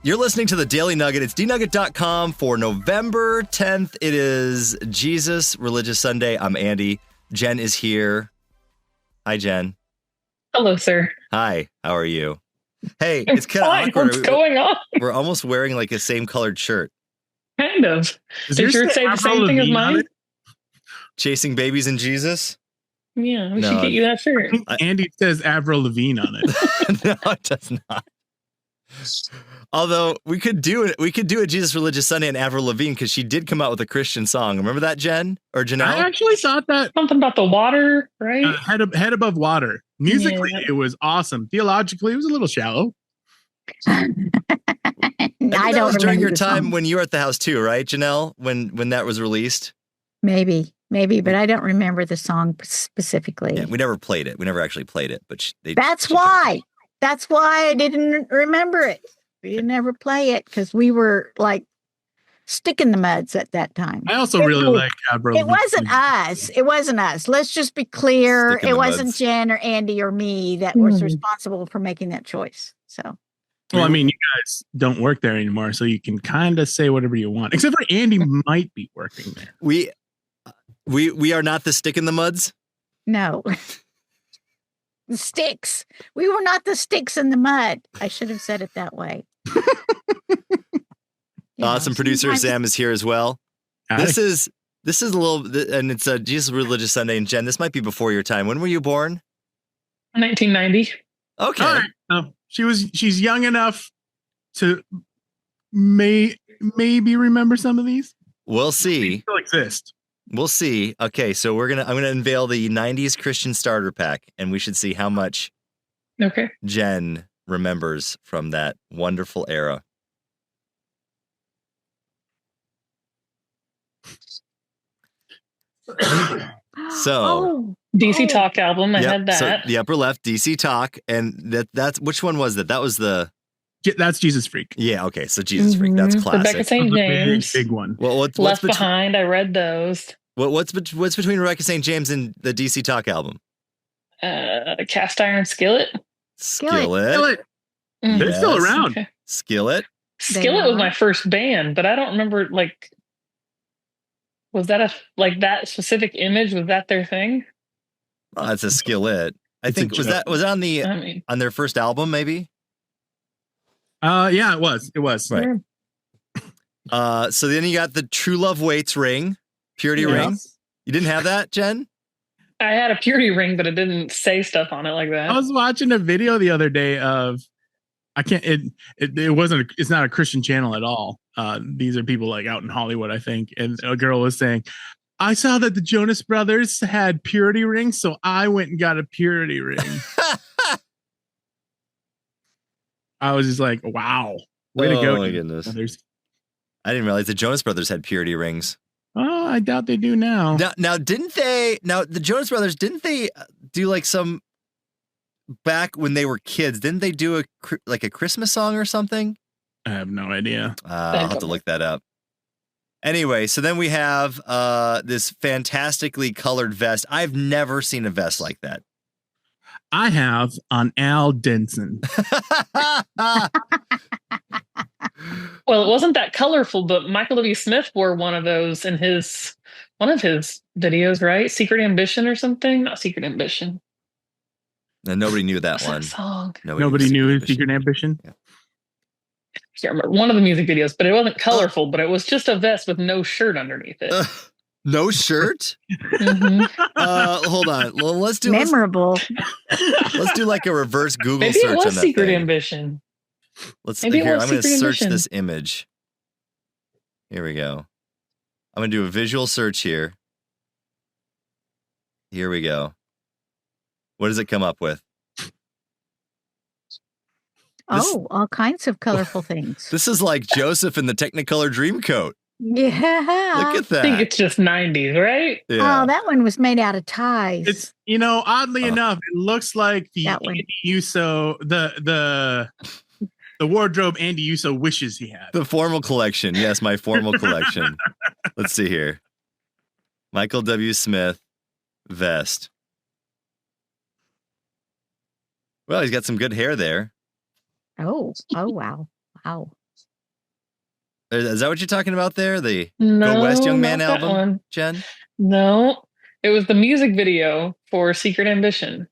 You're listening to the Daily Nugget. It's dnugget.com for November 10th. It is Jesus Religious Sunday. I'm Andy. Jenn is here. Hi, Jenn. Hello, sir. Hi. How are you? Hey, it's kind of awkward. What's going on? We're almost wearing like a same colored shirt. Kind of. Did your shirt say the same thing as mine? Chasing babies in Jesus? Yeah, we should get you that shirt. Andy says Avril Lavigne on it. No, it does not. Although we could do it, a Jesus Religious Sunday and Avril Lavigne because she did come out with a Christian song. Remember that, Jenn or Janelle? I actually thought that something about the water, right? Head above water. Musically, It was awesome. Theologically, it was a little shallow. I don't was during your time when you were at the house too, right, Janelle? When that was released. Maybe, but I don't remember the song specifically. Yeah, we never played it. We never actually played it, but That's why I didn't remember it. We didn't ever play it because we were like stick in the muds at that time. I also really like Avril. It wasn't us. Let's just be clear. It wasn't Jenn or Andy or me that was responsible for making that choice. So. Well, I mean, you guys don't work there anymore, so you can kind of say whatever you want. Except for Andy might be working there. We are not the stick in the muds? No. The sticks. We were not the sticks in the mud. I should have said it that way. Awesome. Producer Sam is here as well. Hi. This is a little, and it's a Jesus Religious Sunday. And Jenn, this might be before your time. When were you born? 1990. Okay. All right. Oh, she's young enough to maybe remember some of these. We'll see. They still exist. We'll see. Okay, so I'm gonna unveil the 90s Christian starter pack, and we should see how much Jenn remembers from that wonderful era. DC Talk album. I had that. So the upper left, DC Talk, and that's which one was that? That was that's Jesus Freak. Yeah, okay. So Jesus Freak, that's classic. Rebecca St. James, big one. Well, Left Behind. I read those. What's between Rebecca St. James and the DC Talk album? Cast Iron Skillet. Skillet. They're still around. Okay. Skillet was my first band, but I don't remember was that that specific image? Was that their thing? Oh, that's a Skillet. I think was that on their first album, maybe? Yeah, it was. Right. So then you got the True Love Waits ring, Purity ring. You didn't have that, Jenn? I had a Purity ring, but it didn't say stuff on it like that. I was watching a video the other day of it's not a Christian channel at all. These are people like out in Hollywood, I think. And a girl was saying, I saw that the Jonas Brothers had Purity rings, so I went and got a Purity ring. I was just like, wow. Way to go. Oh my goodness. I didn't realize the Jonas Brothers had Purity rings. Oh, I doubt they do now. Now, the Jonas Brothers, didn't they do like some, back when they were kids, didn't they do a Christmas song or something? I have no idea. I'll have to look that up. Anyway, so then we have this fantastically colored vest. I've never seen a vest like that. I have on Al Denson. Well, it wasn't that colorful, but Michael W. Smith wore one of those in one of his videos, right? Secret Ambition or something? Not Secret Ambition. No, nobody knew that one. That song. Nobody knew his Secret Ambition? Yeah. I can't remember one of the music videos, but it wasn't colorful, but it was just a vest with no shirt underneath it. No shirt? Hold on. Well, let's do memorable. Let's do like a reverse Google Maybe search. Maybe it was on that Secret thing. Ambition. I'm going to search this image. Here we go. I'm going to do a visual search here. Here we go. What does it come up with? All kinds of colorful things. This is like Joseph in the Technicolor Dreamcoat. Yeah. Look at that. I think it's just 90s, right? Yeah. Oh, that one was made out of ties. It's, oddly enough, it looks like the Andy Uso, the wardrobe Andy Uso wishes he had. The formal collection. Yes, my formal collection. Let's see here. Michael W. Smith vest. Well, he's got some good hair there. Oh, wow. Is that what you're talking about there? The No, Go West Young Man not that album, one. Jen? No, it was the music video for Secret Ambition.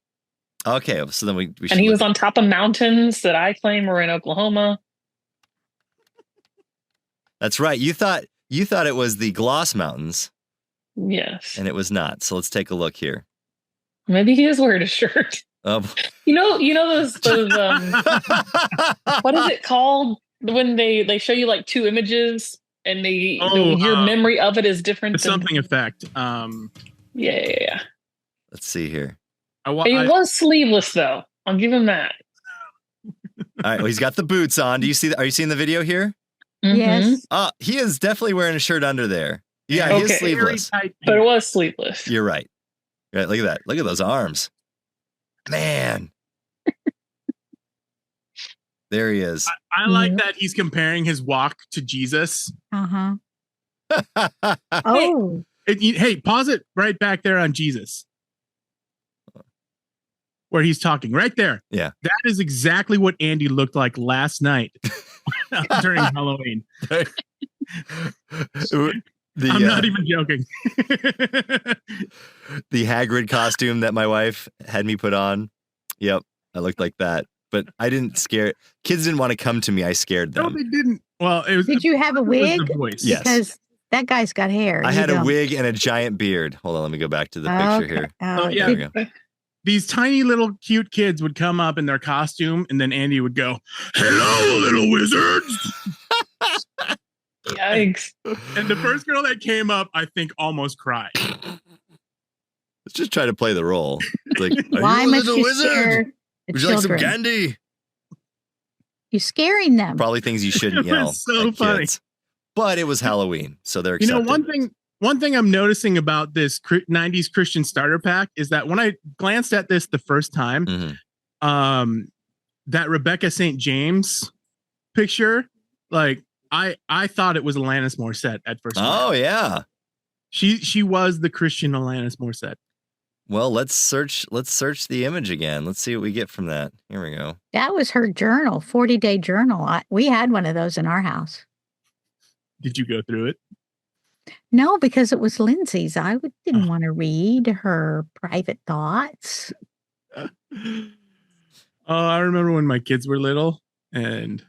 Okay, so then we should. And he was on top of mountains that I claim were in Oklahoma. That's right. You thought it was the Gloss Mountains. Yes. And it was not. So let's take a look here. Maybe he is wearing a shirt. Oh. You know those what is it called when they show you like two images and your memory of it is different. Something effect. Yeah. Let's see here. He was sleeveless though. I'll give him that. All right. Well, he's got the boots on. Are you seeing the video here? Mm-hmm. Yes. He is definitely wearing a shirt under there. Yeah, he is sleeveless. But it was sleeveless. You're right. Right. Look at that. Look at those arms. Man. There he is. I like that he's comparing his walk to Jesus. Uh-huh. Oh. Hey, pause it right back there on Jesus. Where he's talking. Right there. Yeah. That is exactly what Andy looked like last night during Halloween. I'm not even joking. The Hagrid costume that my wife had me put on. Yep. I looked like that. But I didn't scare. Kids didn't want to come to me. I scared them. No, they didn't. Well, it was. Did you have a wig? Yes. Because that guy's got hair. I had a wig and a giant beard. Hold on. Let me go back to the picture here. Oh, yeah. There we go. These tiny little cute kids would come up in their costume, and then Andy would go, "Hello, little wizards." Yikes. And the first girl that came up, I think, almost cried. Let's just try to play the role. It's like, why must you scare the Would you children? like some candy? You're scaring them. Probably things you shouldn't yell. So funny. Kids. But it was Halloween, so they're accepted. One thing I'm noticing about this 90s Christian starter pack is that when I glanced at this the first time, that Rebecca St. James picture, like I thought it was Alanis Morissette at first. Oh yeah, she was the Christian Alanis Morissette. Well, let's search the image again. Let's see what we get from that. Here we go. That was her journal, 40-day journal. We had one of those in our house. Did you go through it? No, because it was Lindsay's. Didn't want to read her private thoughts. I remember when my kids were little and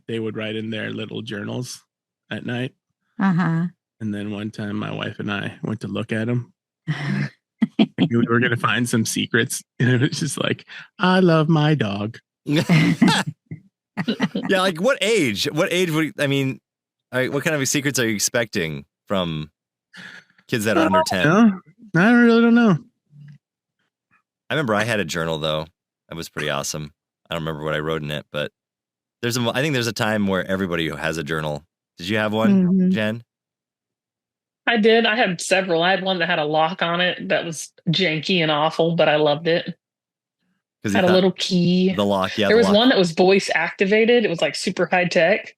they would write in their little journals at night. Uh-huh. And then one time my wife and I went to look at them. We were going to find some secrets. And it was just like, I love my dog. Yeah, like what age? What kind of secrets are you expecting from kids that are under 10? I really don't know. I remember I had a journal though. That was pretty awesome. I don't remember what I wrote in it, but I think there's a time where everybody has a journal. Did you have one, Jen? I did. I had several. I had one that had a lock on it that was janky and awful, but I loved it. Had a little key. The lock, yeah. There was one that was voice activated. It was like super high tech.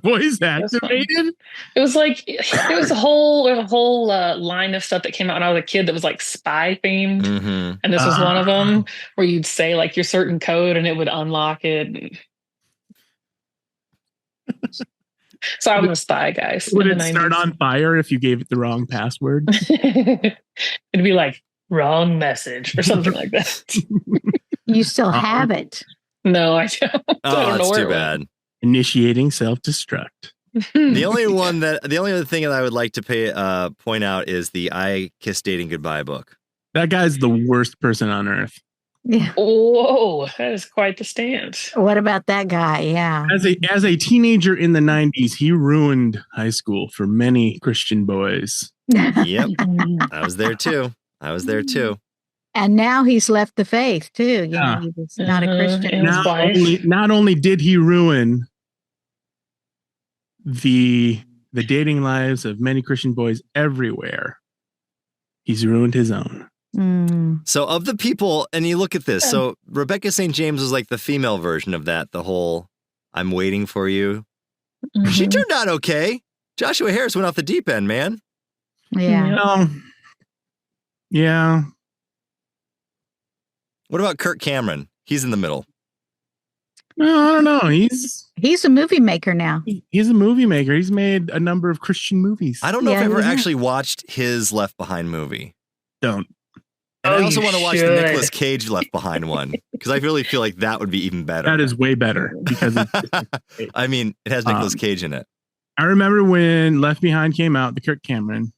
Voice activated? It was like there was a whole line of stuff that came out when I was a kid that was like spy themed, and this was one of them where you'd say like your certain code and it would unlock it. So I was a spy, guys. Would it start on fire if you gave it the wrong password? It'd be like wrong message or something like that. You still have it? No, I don't. Oh, that's too bad. Initiating self-destruct. The only other thing that I would like to point out is the I Kiss Dating Goodbye book. That guy's the worst person on earth. Yeah. Whoa, that is quite the stance. What about that guy? Yeah. As a teenager in the 90s, he ruined high school for many Christian boys. Yep. I was there too. And now he's left the faith too. He's not a Christian. Not only did he ruin the dating lives of many Christian boys everywhere, he's ruined his own. So of the people, and you look at this, so Rebecca St. James was like the female version of that, the whole I'm waiting for you. She turned out okay. Joshua Harris went off the deep end, man. Yeah. Yeah. What about Kirk Cameron? He's in the middle. No, I don't know. He's He's a movie maker now. He's a movie maker. He's made a number of Christian movies. I don't know if I ever actually watched his Left Behind movie. Don't. And I also want to watch the Nicolas Cage Left Behind one because I really feel like that would be even better. That is way better because I mean, it has Nicolas Cage in it. I remember when Left Behind came out, the Kirk Cameron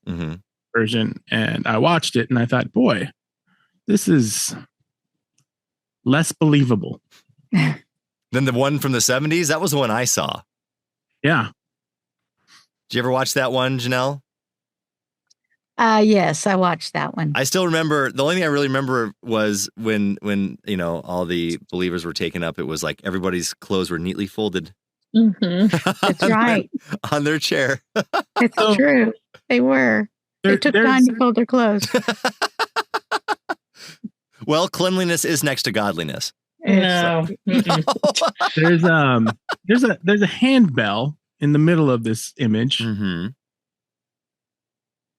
version, and I watched it and I thought, boy, this is less believable than the one from the 70s. That was the one I saw. Yeah. Did you ever watch that one, Janelle? Yes, I watched that one. I still remember, the only thing I really remember was when you know, all the believers were taken up, it was like everybody's clothes were neatly folded. That's right. On their chair. It's true. They were. They took time to fold their clothes. Well, cleanliness is next to godliness. No. There's a handbell in the middle of this image.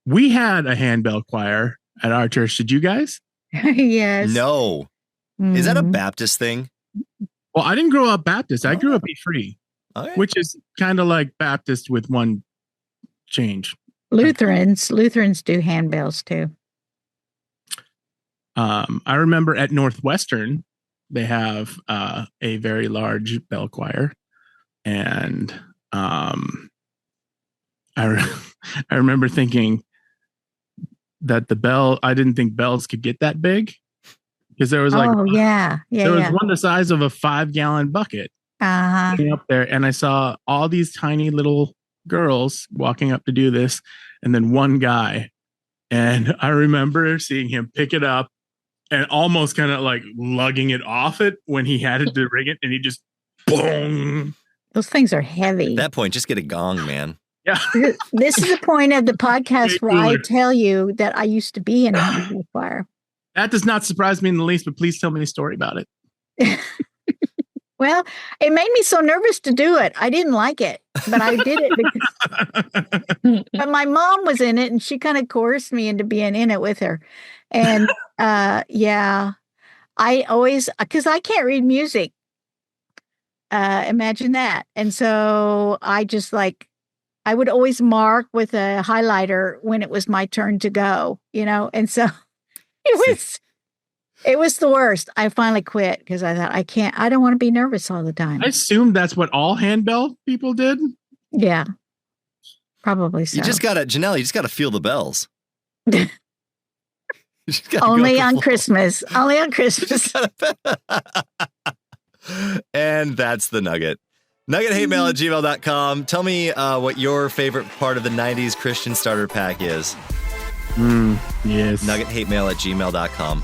We had a handbell choir at our church. Did you guys? Yes. No. Is that a Baptist thing? Well, I didn't grow up Baptist. I grew up Be Free, which is kind of like Baptist with one change. Lutherans do handbells too. I remember at Northwestern, they have a very large bell choir. And I remember thinking that I didn't think bells could get that big because there was like, one the size of a 5-gallon bucket up there. And I saw all these tiny little girls walking up to do this. And then one guy, and I remember seeing him pick it up and almost kind of like lugging it off it when he had it to ring it. And he just, boom. Those things are heavy. At that point, just get a gong, man. Yeah. This is the point of the podcast where I tell you that I used to be in a handbell choir. That does not surprise me in the least, but please tell me a story about it. Well, it made me so nervous to do it. I didn't like it, but I did it. But my mom was in it, and she kind of coerced me into being in it with her. And I always, because I can't read music. Imagine that. And so I just I would always mark with a highlighter when it was my turn to go, and so it was the worst. I finally quit because I thought I don't want to be nervous all the time. I assumed that's what all handbell people did. Yeah, probably so. Janelle, you just got to feel the bells. Only on Christmas. Only on Christmas. And that's the Nugget. NuggetHateMail@gmail.com. Tell me what your favorite part of the 90s Christian starter pack is. Yes. NuggetHateMail@gmail.com.